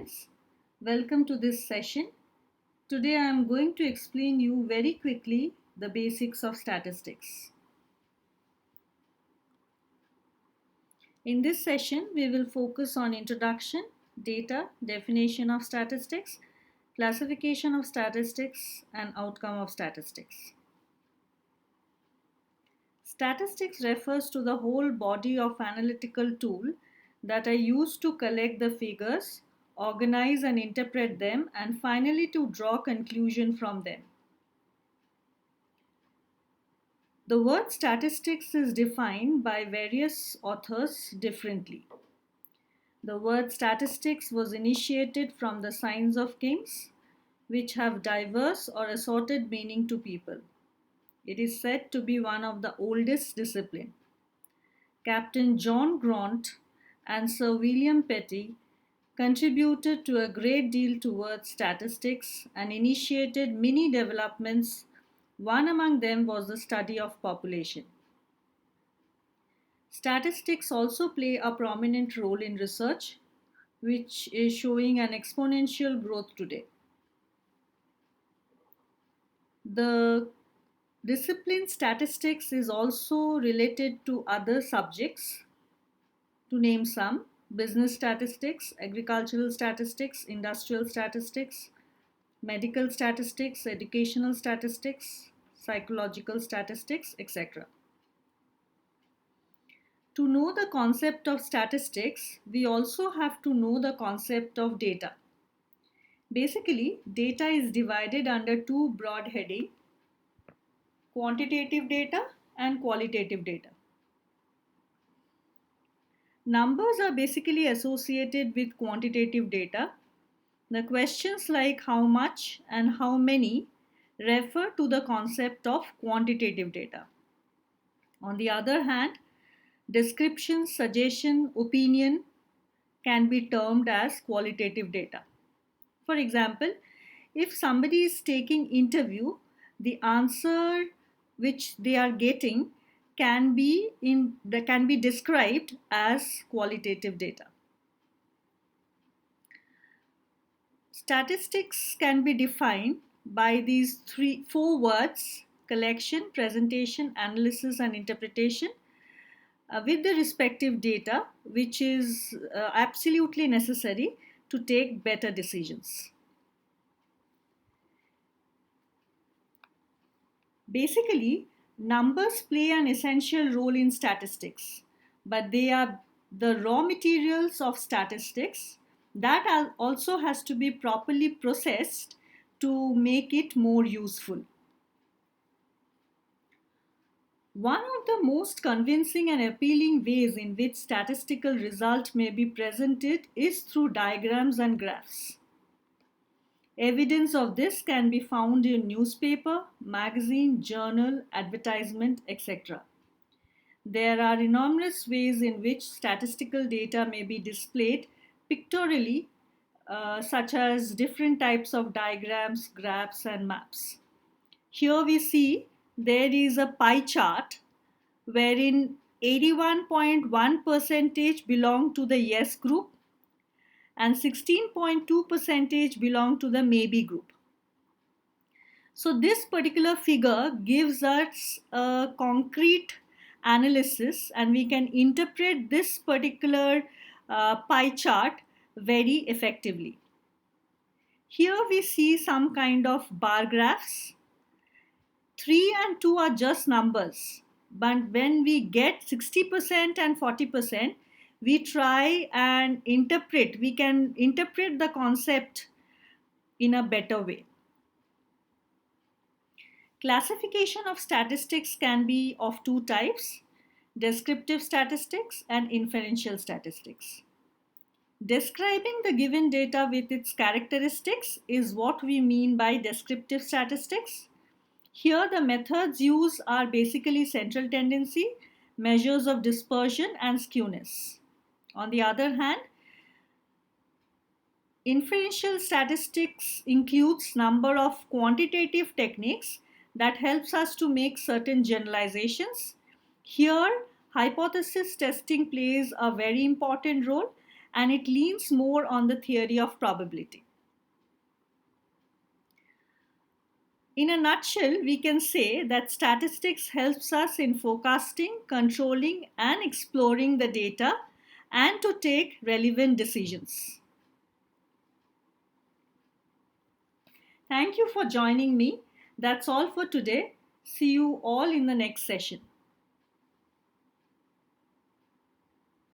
friends, welcome to this session. Today I am going to explain you very quickly the basics of statistics. In this session, we will focus on introduction, data, definition of statistics, classification of statistics, and outcome of statistics. Statistics refers to the whole body of analytical tool that are used to collect the figures, organize and interpret them, and finally to draw conclusion from them. The word statistics is defined by various authors differently. The word statistics was initiated from the signs of kings, which have diverse or assorted meaning to people. It is said to be one of the oldest discipline. Captain John Grant and Sir William Petty contributed to a great deal towards statistics and initiated many developments. One among them was the study of population. Statistics also play a prominent role in research, which is showing an exponential growth today. The discipline statistics is also related to other subjects, to name some: business statistics, agricultural statistics, industrial statistics, medical statistics, educational statistics, psychological statistics, etc. To know the concept of statistics, we also have to know the concept of data. Basically, data is divided under two broad headings: quantitative data and qualitative data. Numbers are basically associated with quantitative data. The questions like how much and how many refer to the concept of quantitative data. On the other hand, description, suggestion, opinion can be termed as qualitative data. For example, if somebody is taking interview, the answer which they are getting can be described as qualitative data. Statistics can be defined by these four words: collection, presentation, analysis, and interpretation, with the respective data, which is absolutely necessary to take better decisions. Basically, numbers play an essential role in statistics, but they are the raw materials of statistics that also has to be properly processed to make it more useful. One of the most convincing and appealing ways in which statistical result may be presented is through diagrams and graphs. Evidence of this can be found in newspaper, magazine, journal, advertisement, etc. There are enormous ways in which statistical data may be displayed pictorially, such as different types of diagrams, graphs, and maps. Here we see there is a pie chart wherein 81.1% belong to the yes group and 16.2% belong to the maybe group. So this particular figure gives us a concrete analysis, and we can interpret this particular pie chart very effectively. Here we see some kind of bar graphs. 3 and 2 are just numbers, but when we get 60% and 40%, we try and we can interpret the concept in a better way. Classification of statistics can be of two types: descriptive statistics and inferential statistics. Describing the given data with its characteristics is what we mean by descriptive statistics. Here the methods used are basically central tendency, measures of dispersion, and skewness. On the other hand, inferential statistics includes number of quantitative techniques that helps us to make certain generalizations. Here, hypothesis testing plays a very important role, and it leans more on the theory of probability. In a nutshell, we can say that statistics helps us in forecasting, controlling, and exploring the data and to take relevant decisions. Thank you for joining me. That's all for today. See you all in the next session.